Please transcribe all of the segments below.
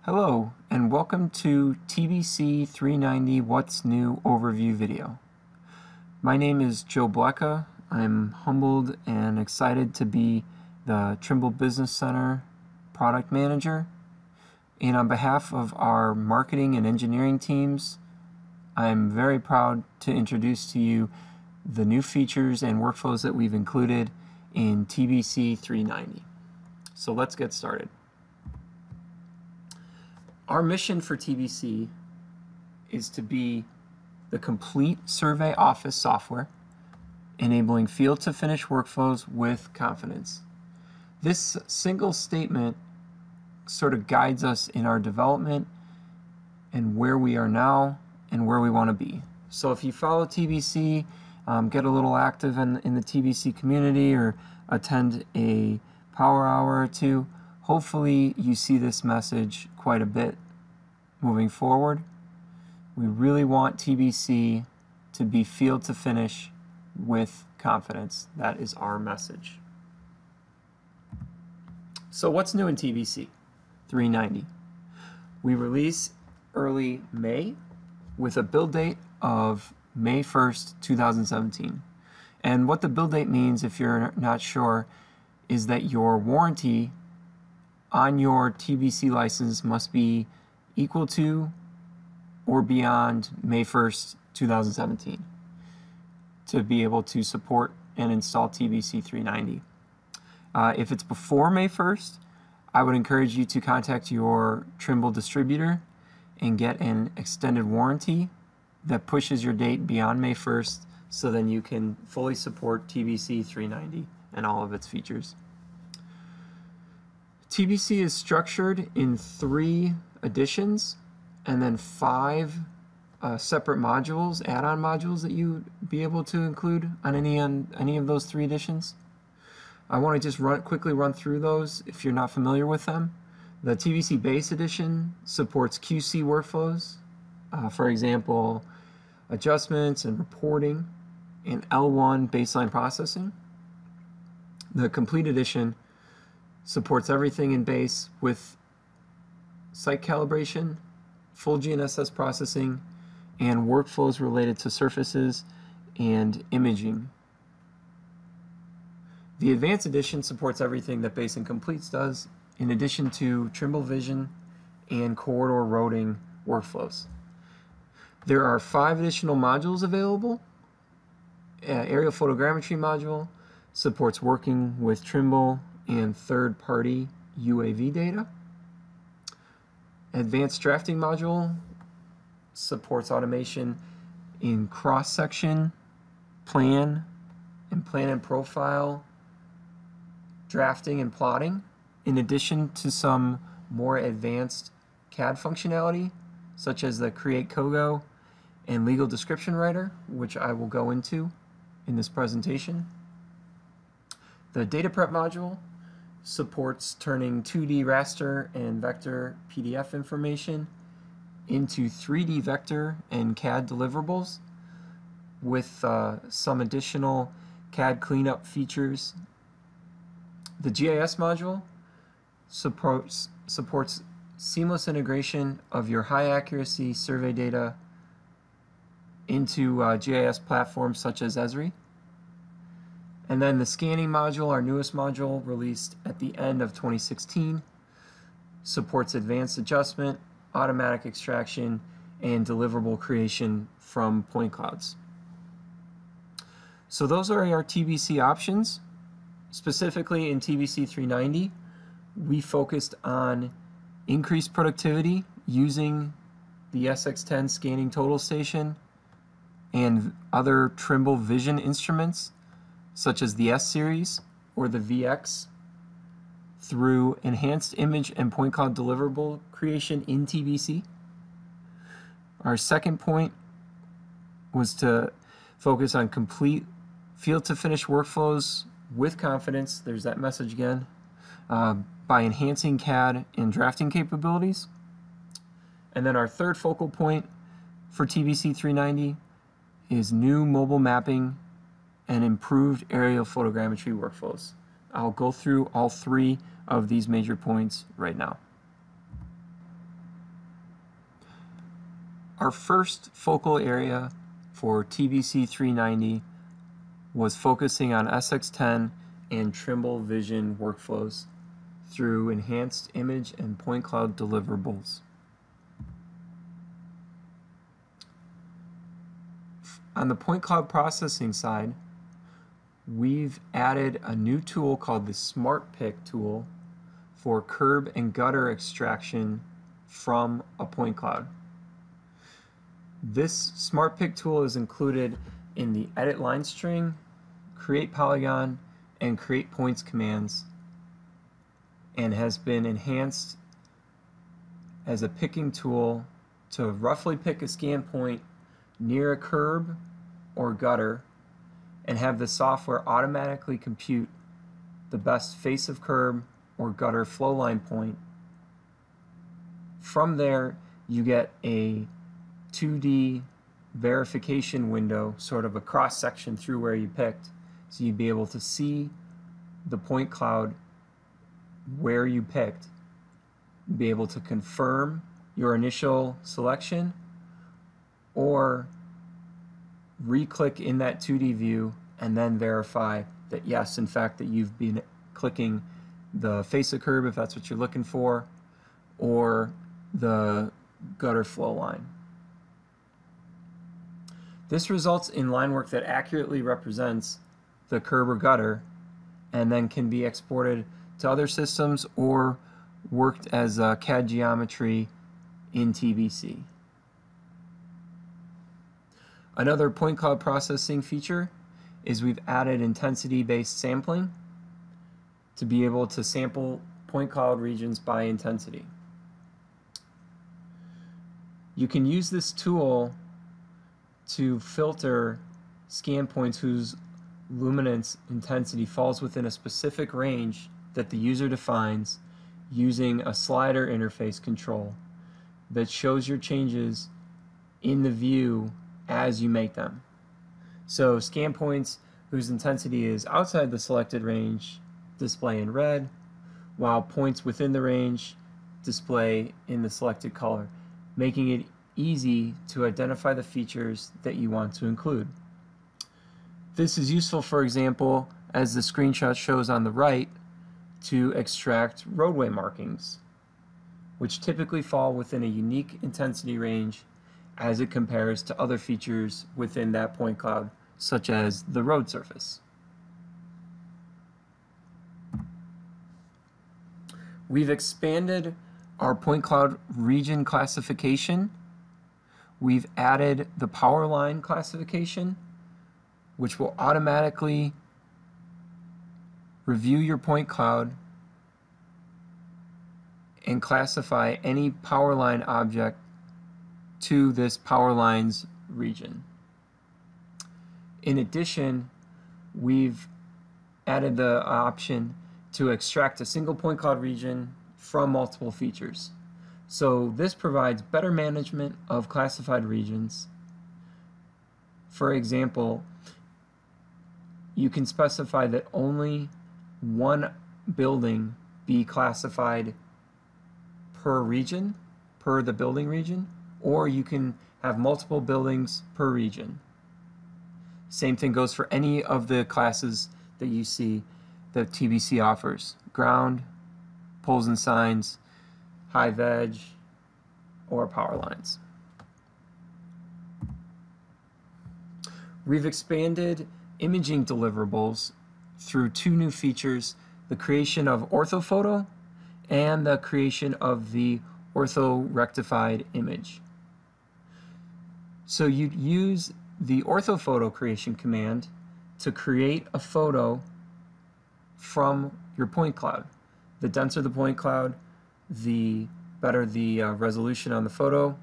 Hello, and welcome to TBC 390 What's New overview video. My name is Joe Blecka. I'm humbled and excited to be the Trimble Business Center product manager. And on behalf of our marketing and engineering teams, I'm very proud to introduce to you the new features and workflows that we've included in TBC 390. So let's get started. Our mission for TBC is to be the complete survey office software, enabling field-to-finish workflows with confidence. This single statement sort of guides us in our development and where we are now and where we want to be. So if you follow TBC, get a little active in the TBC community or attend a power hour or two, hopefully you see this message quite a bit moving forward. We really want TBC to be field to finish with confidence. That is our message. So what's new in TBC 390? We release early May with a build date of May 1st, 2017. And what the build date means, if you're not sure, is that your warranty on your TBC license must be equal to or beyond May 1st, 2017 to be able to support and install TBC 390. If it's before May 1st, I would encourage you to contact your Trimble distributor and get an extended warranty that pushes your date beyond May 1st so then you can fully support TBC 390 and all of its features. TBC is structured in 3 editions and then 5 separate modules, add-on modules that you'd be able to include on any of those 3 editions. I want to just quickly run through those if you're not familiar with them. The TBC Base Edition supports QC workflows, for example, adjustments and reporting, and L1 baseline processing. The Complete Edition supports everything in base with site calibration, full GNSS processing, and workflows related to surfaces and imaging. The Advanced Edition supports everything that Base and Completes does, in addition to Trimble Vision and corridor routing workflows. There are 5 additional modules available. Aerial Photogrammetry module supports working with Trimble and third-party UAV data. Advanced Drafting module supports automation in cross-section, plan and profile, drafting and plotting, in addition to some more advanced CAD functionality, such as the Create Kogo and Legal Description Writer, which I will go into in this presentation. The Data Prep module supports turning 2D raster and vector PDF information into 3D vector and CAD deliverables with some additional CAD cleanup features. The GIS module supports seamless integration of your high accuracy survey data into GIS platforms such as Esri. And then the Scanning module, our newest module released at the end of 2016, supports advanced adjustment, automatic extraction, and deliverable creation from point clouds. So those are our TBC options. Specifically in TBC 390, we focused on increased productivity using the SX10 scanning total station and other Trimble Vision instruments such as the S-Series or the VX through enhanced image and point cloud deliverable creation in TBC. Our second point was to focus on complete field-to-finish workflows with confidence, there's that message again, by enhancing CAD and drafting capabilities. And then our third focal point for TBC 390 is new mobile mapping and improved aerial photogrammetry workflows. I'll go through all 3 of these major points right now. Our first focal area for TBC 390 was focusing on SX10 and Trimble Vision workflows through enhanced image and point cloud deliverables. On the point cloud processing side, we've added a new tool called the Smart Pick tool for curb and gutter extraction from a point cloud. This Smart Pick tool is included in the Edit Line String, Create Polygon, and Create Points commands, and has been enhanced as a picking tool to roughly pick a scan point near a curb or gutter and have the software automatically compute the best face of curb or gutter flow line point. From there, you get a 2D verification window, sort of a cross section through where you picked, so you'd be able to see the point cloud where you picked, be able to confirm your initial selection, or re-click in that 2D view and then verify that yes, in fact, that you've been clicking the face of curb if that's what you're looking for, or the gutter flow line. This results in line work that accurately represents the curb or gutter and then can be exported to other systems or worked as CAD geometry in TBC. Another point cloud processing feature is we've added intensity-based sampling to be able to sample point cloud regions by intensity. You can use this tool to filter scan points whose luminance intensity falls within a specific range that the user defines using a slider interface control that shows your changes in the view as you make them. So scan points whose intensity is outside the selected range display in red, while points within the range display in the selected color, making it easy to identify the features that you want to include. This is useful, for example, as the screenshot shows on the right, to extract roadway markings, which typically fall within a unique intensity range as it compares to other features within that point cloud, such as the road surface. We've expanded our point cloud region classification. We've added the power line classification, which will automatically review your point cloud and classify any power line object to this power lines region. In addition, we've added the option to extract a single point cloud region from multiple features. So this provides better management of classified regions. For example, you can specify that only one building be classified per region, per the building region, or you can have multiple buildings per region. Same thing goes for any of the classes that you see that TBC offers: ground, poles and signs, high veg, or power lines. We've expanded imaging deliverables through two new features: the creation of Orthophoto and the creation of the Ortho-rectified image. So you'd use the Orthophoto creation command to create a photo from your point cloud. The denser the point cloud, the better the resolution on the photo.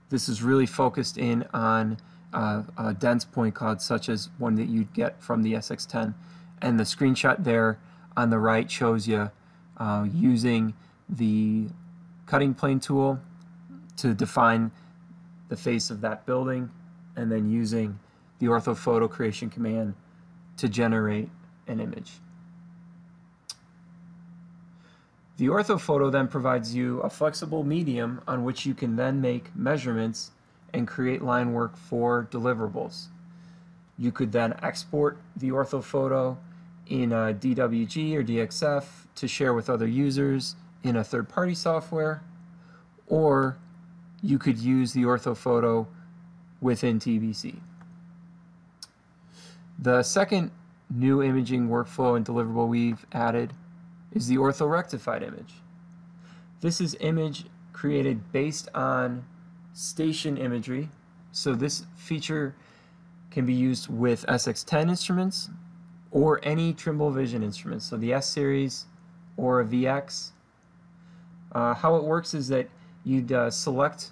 This is really focused in on a dense point cloud, such as one that you'd get from the SX10. And the screenshot there on the right shows you using the cutting plane tool to define the face of that building, and then using the Orthophoto creation command to generate an image. The Orthophoto then provides you a flexible medium on which you can then make measurements and create line work for deliverables. You could then export the orthophoto in a DWG or DXF to share with other users in a third-party software, or you could use the orthophoto within TBC. The second new imaging workflow and deliverable we've added is the ortho-rectified image. This is image created based on station imagery, so this feature can be used with SX10 instruments or any Trimble Vision instruments, so the S-Series or a VX. How it works is that you'd select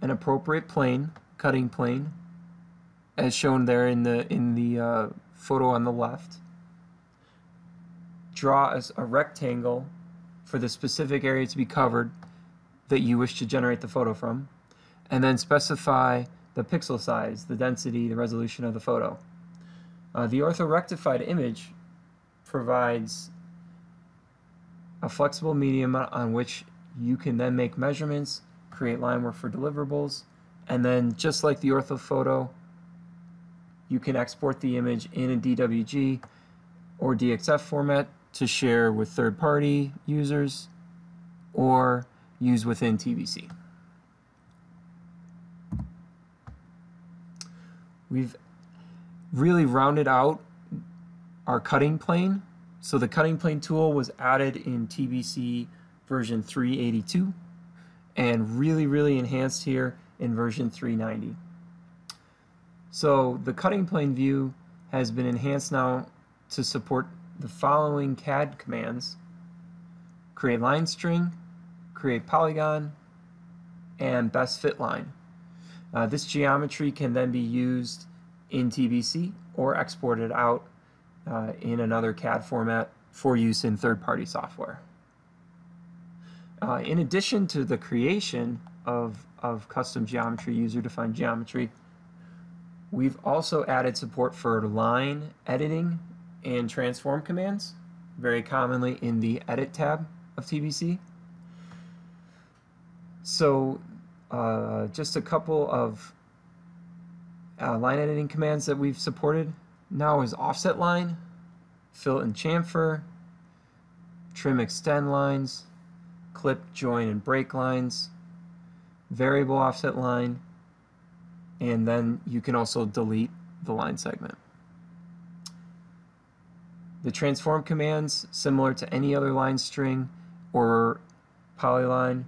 an appropriate plane, cutting plane, as shown there in the photo on the left. Draw a rectangle for the specific area to be covered that you wish to generate the photo from, and then specify the pixel size, the density, the resolution of the photo. The ortho-rectified image provides a flexible medium on which you can then make measurements, create line work for deliverables, and then just like the orthophoto, you can export the image in a DWG or DXF format to share with third-party users or use within TBC. We've really rounded out our cutting plane. So the cutting plane tool was added in TBC version 382 and really enhanced here in version 390. So the cutting plane view has been enhanced now to support the following CAD commands: create line string, create polygon, and best fit line. This geometry can then be used in TBC or exported out in another CAD format for use in third-party software. In addition to the creation of custom geometry, user-defined geometry, we've also added support for line editing and transform commands, very commonly in the Edit tab of TBC. So just a couple of line editing commands that we've supported now is offset line, fill and chamfer, trim extend lines, clip, join, and break lines, variable offset line, and then you can also delete the line segment. The transform commands, similar to any other line string or polyline,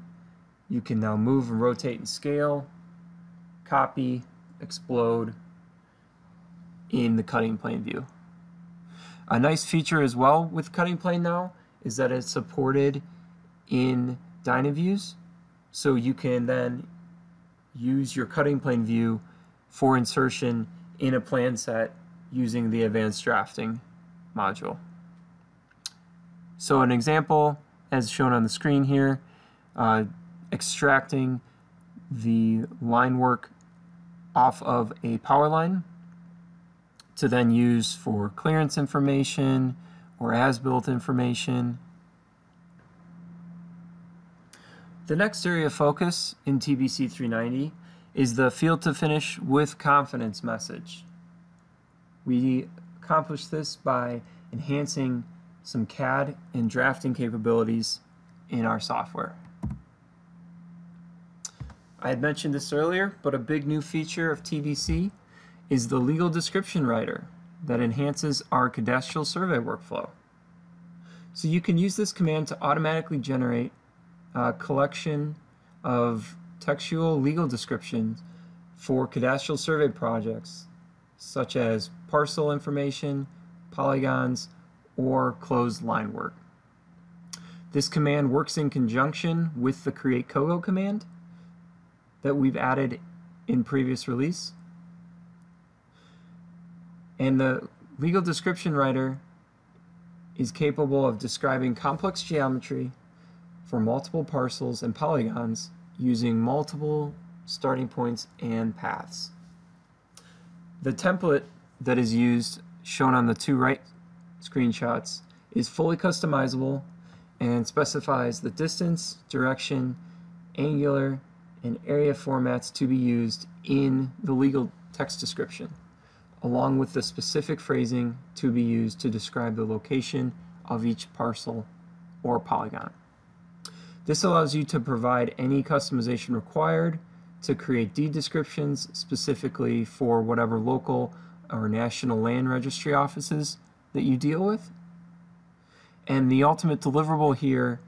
you can now move and rotate and scale, copy, explode in the cutting plane view. A nice feature as well with cutting plane now is that it's supported in Dynaviews, so you can then use your cutting plane view for insertion in a plan set using the advanced drafting module. So an example, as shown on the screen here, extracting the line work off of a power line to then use for clearance information or as-built information. The next area of focus in TBC 390 is the field to finish with confidence message. We accomplish this by enhancing some CAD and drafting capabilities in our software. I had mentioned this earlier, but a big new feature of TBC is the legal description writer that enhances our cadastral survey workflow. So you can use this command to automatically generate a collection of textual legal descriptions for cadastral survey projects, such as parcel information, polygons, or closed line work. This command works in conjunction with the create COGO command that we've added in previous release. And the legal description writer is capable of describing complex geometry for multiple parcels and polygons using multiple starting points and paths. The template that is used, shown on the two right screenshots, is fully customizable and specifies the distance, direction, angular, and area formats to be used in the legal text description, along with the specific phrasing to be used to describe the location of each parcel or polygon. This allows you to provide any customization required to create deed descriptions specifically for whatever local or national land registry offices that you deal with. And the ultimate deliverable here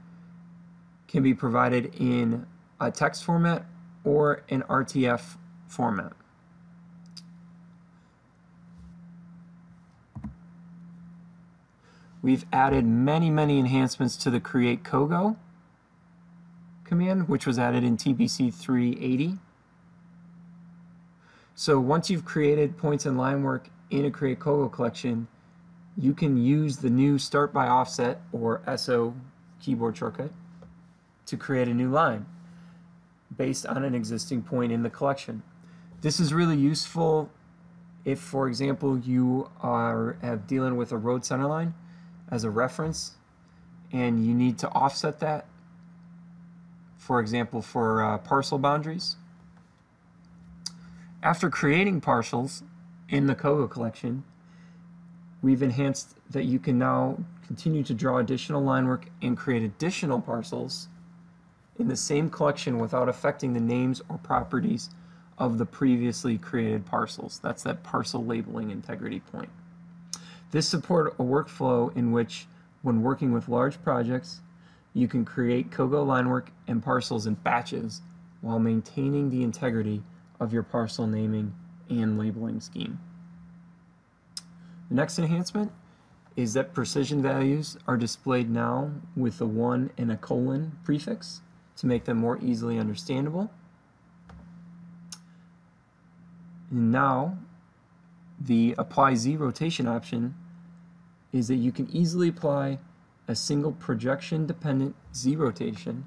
can be provided in a text format or an RTF format. We've added many enhancements to the Create Kogo command, which was added in TBC 380. So once you've created points and line work in a Create Kogo collection, you can use the new Start by Offset, or SO keyboard shortcut, to create a new line based on an existing point in the collection. This is really useful if, for example, you are dealing with a road center line as a reference and you need to offset that, for example, for parcel boundaries. After creating parcels in the Kogo collection, we've enhanced that you can now continue to draw additional line work and create additional parcels in the same collection without affecting the names or properties of the previously created parcels. That's that parcel labeling integrity point. This supports a workflow in which, when working with large projects, you can create Kogo line work and parcels in batches while maintaining the integrity of your parcel naming and labeling scheme. The next enhancement is that precision values are displayed now with a 1 and a colon prefix to make them more easily understandable. And now the Apply Z rotation option is that you can easily apply a single projection dependent Z rotation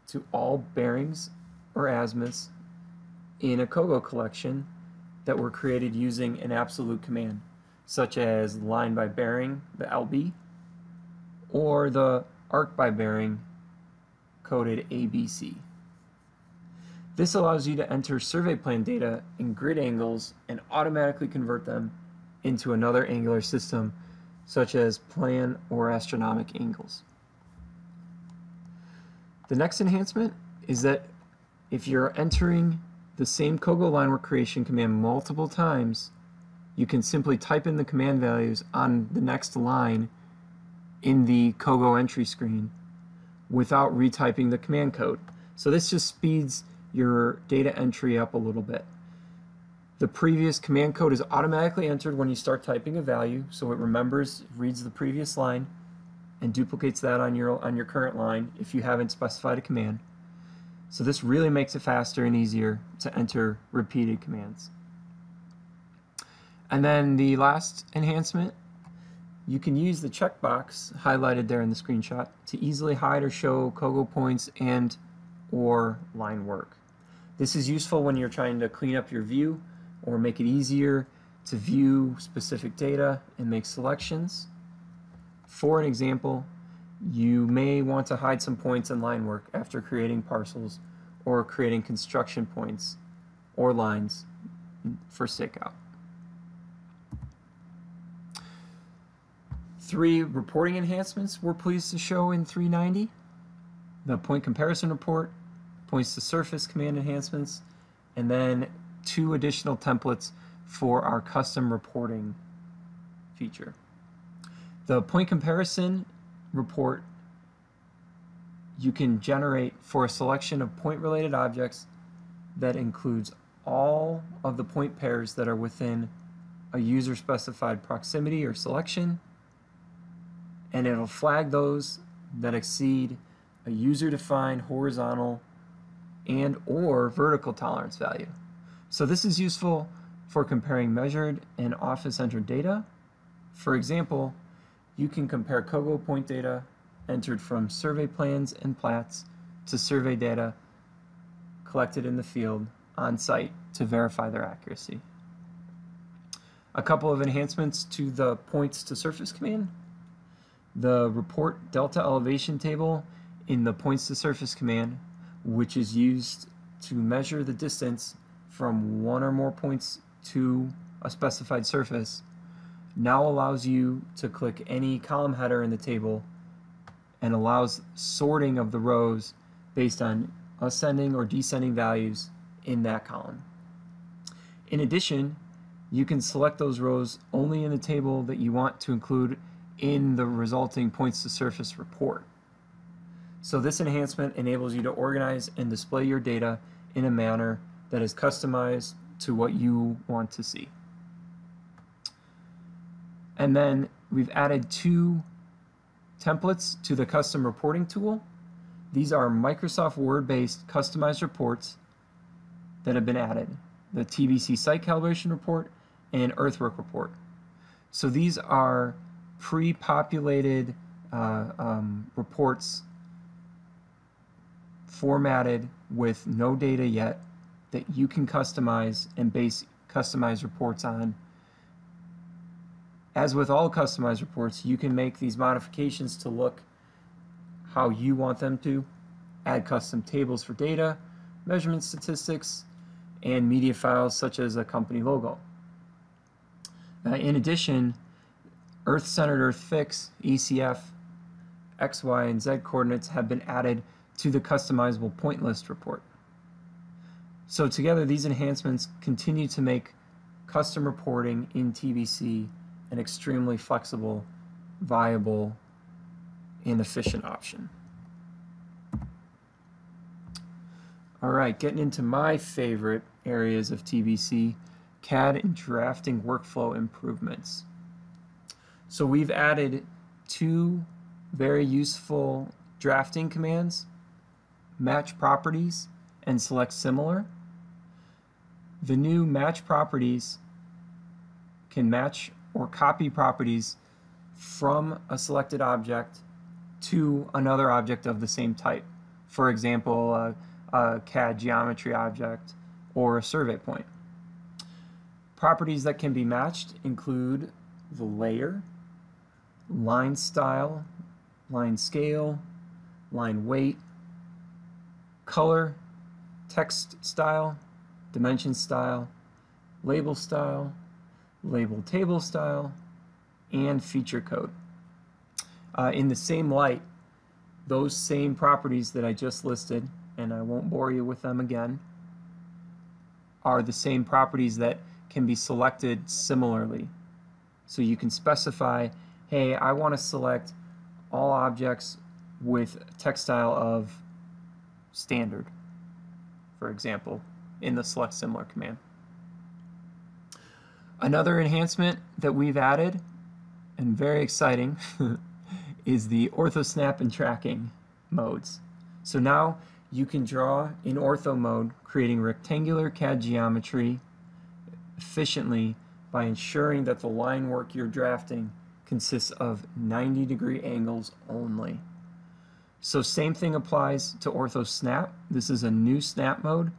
to all bearings or azimuths in a Kogo collection that were created using an absolute command, such as line by bearing, the LB, or the arc by bearing, coded ABC. This allows you to enter survey plan data in grid angles and automatically convert them into another angular system, such as plan or astronomic angles. The next enhancement is that if you're entering the same Kogo line work creation command multiple times, you can simply type in the command values on the next line in the Kogo entry screen without retyping the command code. So this just speeds your data entry up a little bit. The previous command code is automatically entered when you start typing a value, so it remembers, reads the previous line, and duplicates that on your current line if you haven't specified a command. So this really makes it faster and easier to enter repeated commands. And then the last enhancement, you can use the checkbox highlighted there in the screenshot to easily hide or show Kogo points and or line work. This is useful when you're trying to clean up your view or make it easier to view specific data and make selections. For an example, you may want to hide some points in line work after creating parcels or creating construction points or lines for stakeout. 3 reporting enhancements we're pleased to show in 390. The point comparison report, points to surface command enhancements, and then 2 additional templates for our custom reporting feature. The point comparison report you can generate for a selection of point-related objects that includes all of the point pairs that are within a user-specified proximity or selection, and it'll flag those that exceed a user-defined horizontal and or vertical tolerance value. So this is useful for comparing measured and office entered data. For example, you can compare Kogo point data entered from survey plans and plats to survey data collected in the field on site to verify their accuracy. A couple of enhancements to the points to surface command. The report delta elevation table in the points to surface command, which is used to measure the distance from one or more points to a specified surface now allows you to click any column header in the table and allows sorting of the rows based on ascending or descending values in that column. In addition, you can select those rows only in the table that you want to include in the resulting points to surface report. So this enhancement enables you to organize and display your data in a manner that is customized to what you want to see. And then we've added 2 templates to the custom reporting tool. These are Microsoft Word-based customized reports that have been added. The TBC site calibration report and Earthwork report. So these are pre-populated reports formatted with no data yet that you can customize and base customized reports on. As with all customized reports, you can make these modifications to look how you want them to, add custom tables for data, measurement statistics, and media files such as a company logo. In addition, Earth-centered Earth fix, ECF, X, Y, and Z coordinates have been added to the customizable point list report. So together, these enhancements continue to make custom reporting in TBC an extremely flexible, viable, and efficient option. All right, getting into my favorite areas of TBC, CAD and drafting workflow improvements. So we've added 2 very useful drafting commands, match properties and select similar. The new match properties can match or copy properties from a selected object to another object of the same type. For example, a CAD geometry object or a survey point. Properties that can be matched include the layer, line style, line scale, line weight, color, text style, dimension style, label table style, and feature code. In the same light, those same properties that I just listed, and I won't bore you with them again, are the same properties that can be selected similarly. So you can specify, hey, I want to select all objects with text style of standard, for example, in the select similar command. Another enhancement that we've added, and very exciting, is the ortho snap and tracking modes. So now you can draw in ortho mode, creating rectangular CAD geometry efficiently by ensuring that the line work you're drafting consists of 90-degree angles only. So same thing applies to ortho snap. This is a new snap mode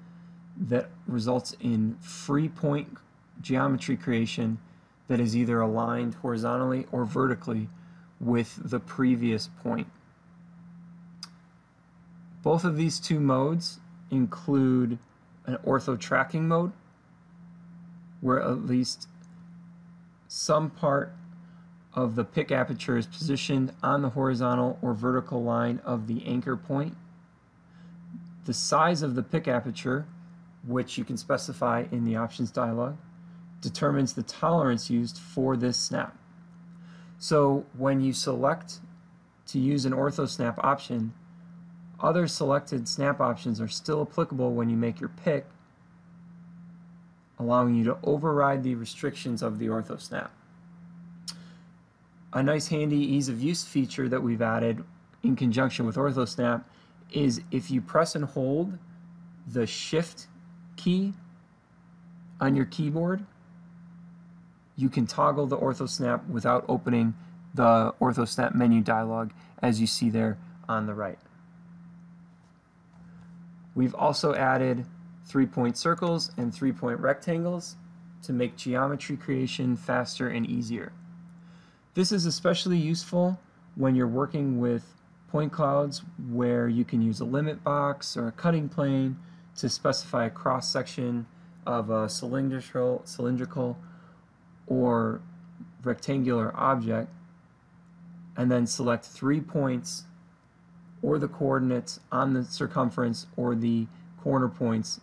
that results in free point geometry creation that is either aligned horizontally or vertically with the previous point. Both of these 2 modes include an ortho tracking mode, where at least some part of the pick aperture is positioned on the horizontal or vertical line of the anchor point. The size of the pick aperture, which you can specify in the options dialog, determines the tolerance used for this snap. So when you select to use an ortho snap option, other selected snap options are still applicable when you make your pick, allowing you to override the restrictions of the ortho snap. A nice handy ease of use feature that we've added in conjunction with ortho snap is if you press and hold the shift key on your keyboard, you can toggle the ortho snap without opening the ortho snap menu dialog, as you see there on the right. We've also added 3-point circles and 3-point rectangles to make geometry creation faster and easier. This is especially useful when you're working with point clouds where you can use a limit box or a cutting plane to specify a cross-section of a cylindrical or rectangular object, and then select 3 points or the coordinates on the circumference or the corner points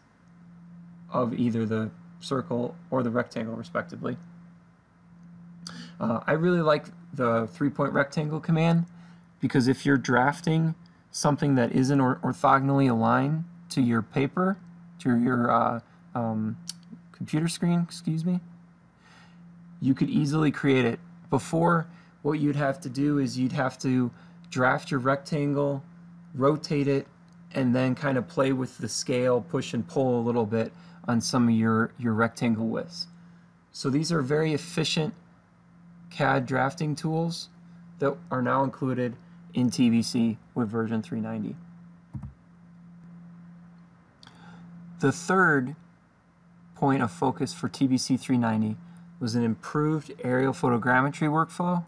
of either the circle or the rectangle, respectively. I really like the 3-point rectangle command because if you're drafting something that isn't orthogonally aligned to your paper, to your computer screen, excuse me, you could easily create it. Before, what you'd have to do is you'd have to draft your rectangle, rotate it, and then kind of play with the scale, push and pull a little bit on some of your rectangle widths. So these are very efficient CAD drafting tools that are now included in TBC with version 390. The third point of focus for TBC 390 was an improved aerial photogrammetry workflow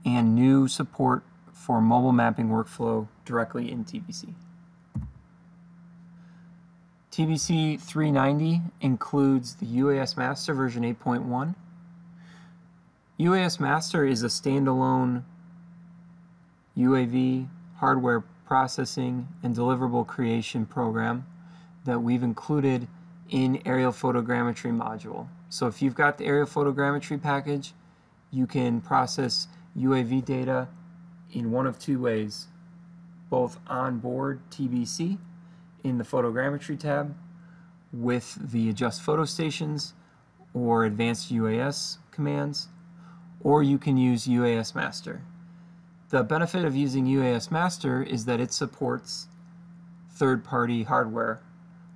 and new support for mobile mapping workflow directly in TBC. TBC 390 includes the UAS Master version 8.1. UAS Master is a standalone UAV hardware processing and deliverable creation program that we've included in aerial photogrammetry module. So if you've got the aerial photogrammetry package, you can process UAV data in one of two ways, both on board TBC in the photogrammetry tab with the adjust photo stations or advanced UAS commands, or you can use UAS Master. The benefit of using UAS Master is that it supports third-party hardware,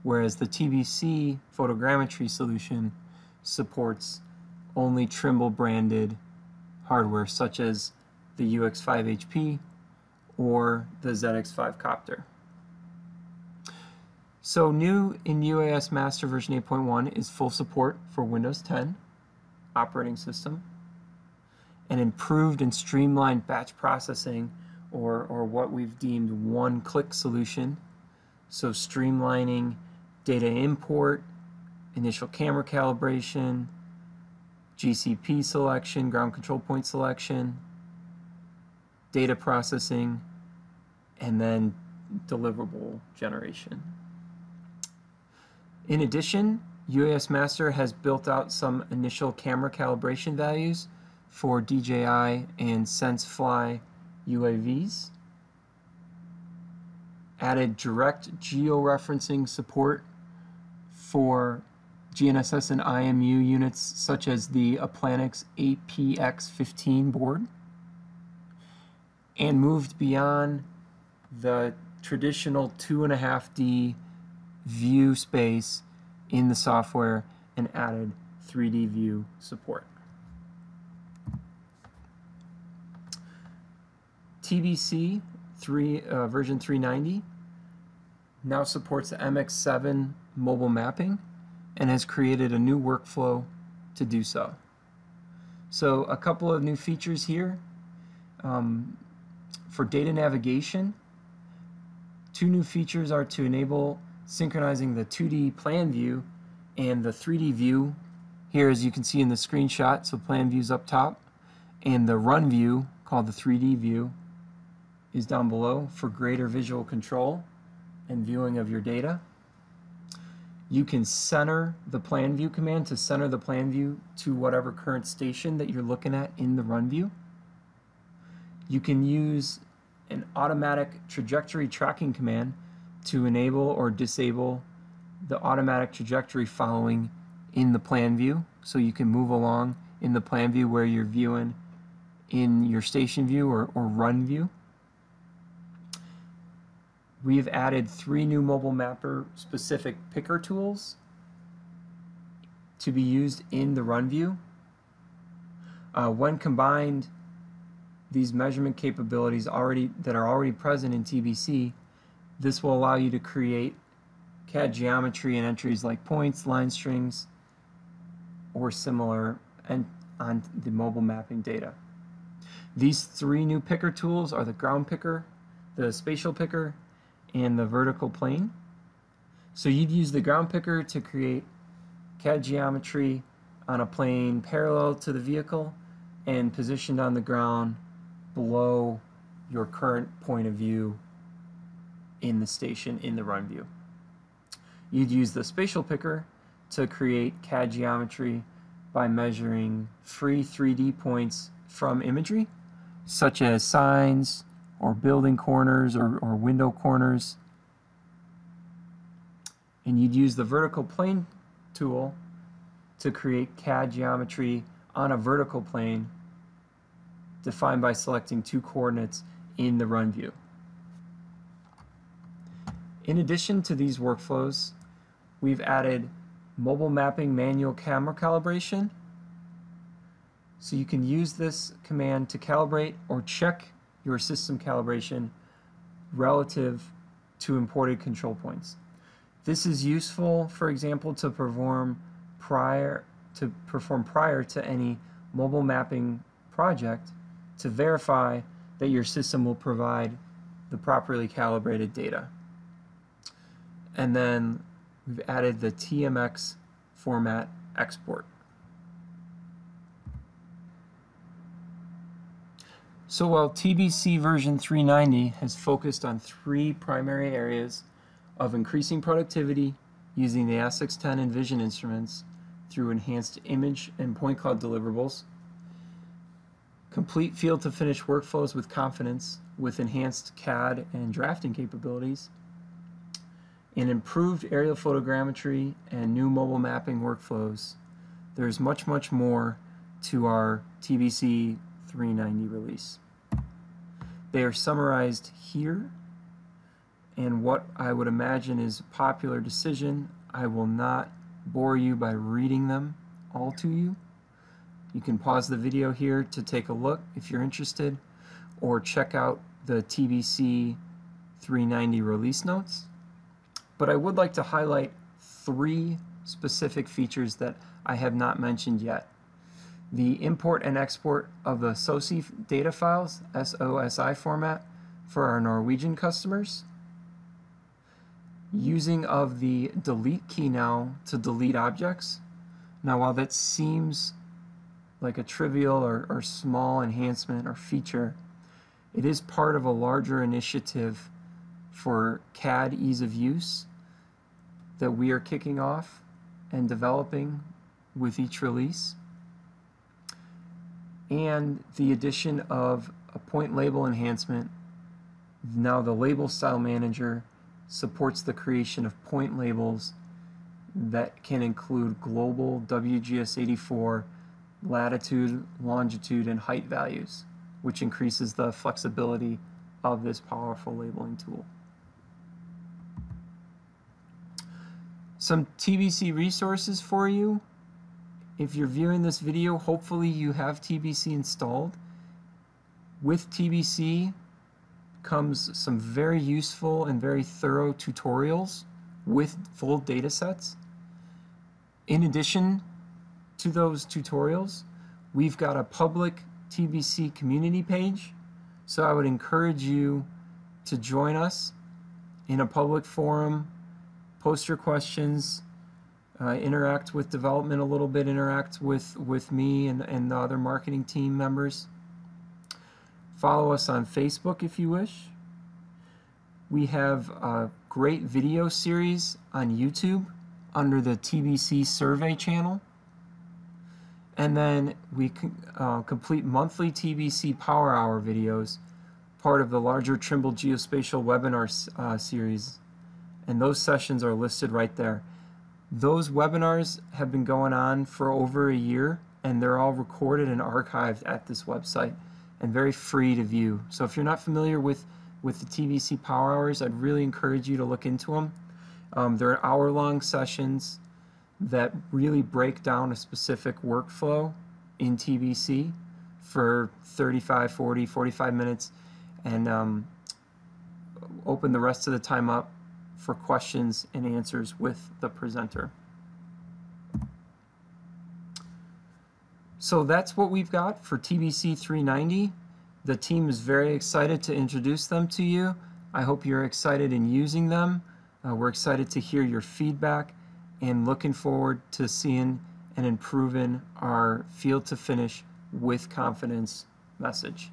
whereas the TBC photogrammetry solution supports only Trimble branded hardware such as the UX5HP or the ZX5 Copter. So new in UAS Master version 8.1 is full support for Windows 10 operating system, and improved and streamlined batch processing, or what we've deemed one-click solution. So streamlining data import, initial camera calibration, GCP selection, ground control point selection, data processing, and then deliverable generation. In addition, UAS Master has built out some initial camera calibration values for DJI and Sensefly UAVs, added direct georeferencing support for GNSS and IMU units such as the Aplanix APX15 board, and moved beyond the traditional 2.5D view space in the software and added 3D view support. TBC version 390 now supports the MX7 mobile mapping and has created a new workflow to do so. So a couple of new features here. For data navigation, two new features are to enable synchronizing the 2D plan view and the 3D view here, as you can see in the screenshot. So plan view's up top, and the run view, called the 3D view, is down below for greater visual control and viewing of your data. You can center the plan view command to center the plan view to whatever current station that you're looking at in the run view. You can use an automatic trajectory tracking command to enable or disable the automatic trajectory following in the plan view, so you can move along in the plan view where you're viewing in your station view or run view. We've added 3 new mobile mapper specific picker tools to be used in the run view. When combined, these measurement capabilities that are already present in TBC, this will allow you to create CAD geometry and entries like points, line strings, or similar on the mobile mapping data. These 3 new picker tools are the ground picker, the spatial picker, and the vertical plane. So you'd use the ground picker to create CAD geometry on a plane parallel to the vehicle and positioned on the ground below your current point of view in the station in the run view. You'd use the spatial picker to create CAD geometry by measuring free 3D points from imagery, such as signs or building corners or window corners. And you'd use the vertical plane tool to create CAD geometry on a vertical plane defined by selecting 2 coordinates in the run view. In addition to these workflows, we've added mobile mapping manual camera calibration. So you can use this command to calibrate or check your system calibration relative to imported control points. This is useful, for example, to perform prior to any mobile mapping project to verify that your system will provide the properly calibrated data. And then we've added the TMX format export. So while TBC version 390 has focused on 3 primary areas of increasing productivity using the ASX10 and Vision instruments through enhanced image and point cloud deliverables, complete field-to-finish workflows with confidence with enhanced CAD and drafting capabilities, and improved aerial photogrammetry and new mobile mapping workflows, there's much, much more to our TBC 390 release. They are summarized here, and what I would imagine is a popular decision. I will not bore you by reading them all to you. You can pause the video here to take a look if you're interested, or check out the TBC 390 release notes. But I would like to highlight 3 specific features that I have not mentioned yet. The import and export of the SOSI data files, SOSI format, for our Norwegian customers. Using of the delete key now to delete objects. Now, while that seems like a trivial or small enhancement or feature, it is part of a larger initiative for CAD ease of use that we are kicking off and developing with each release. And the addition of a point label enhancement. Now the Label Style Manager supports the creation of point labels that can include global WGS84 latitude, longitude, and height values, which increases the flexibility of this powerful labeling tool. Some TBC resources for you. If you're viewing this video, hopefully you have TBC installed. With TBC comes some very useful and very thorough tutorials with full data sets. In addition to those tutorials, we've got a public TBC community page, so I would encourage you to join us in a public forum, post your questions, interact with development a little bit, interact with me and the other marketing team members. Follow us on Facebook if you wish. We have a great video series on YouTube under the TBC survey channel. And then we complete monthly TBC Power Hour videos, part of the larger Trimble Geospatial webinar series. And those sessions are listed right there. Those webinars have been going on for over a year, and they're all recorded and archived at this website and very free to view. So if you're not familiar with the TBC Power Hours, I'd really encourage you to look into them. They're hour-long sessions that really break down a specific workflow in TBC for 35, 40, 45 minutes and open the rest of the time up for questions and answers with the presenter. So that's what we've got for TBC 390. The team is very excited to introduce them to you. I hope you're excited in using them. We're excited to hear your feedback and looking forward to seeing and improving our field to finish with confidence message.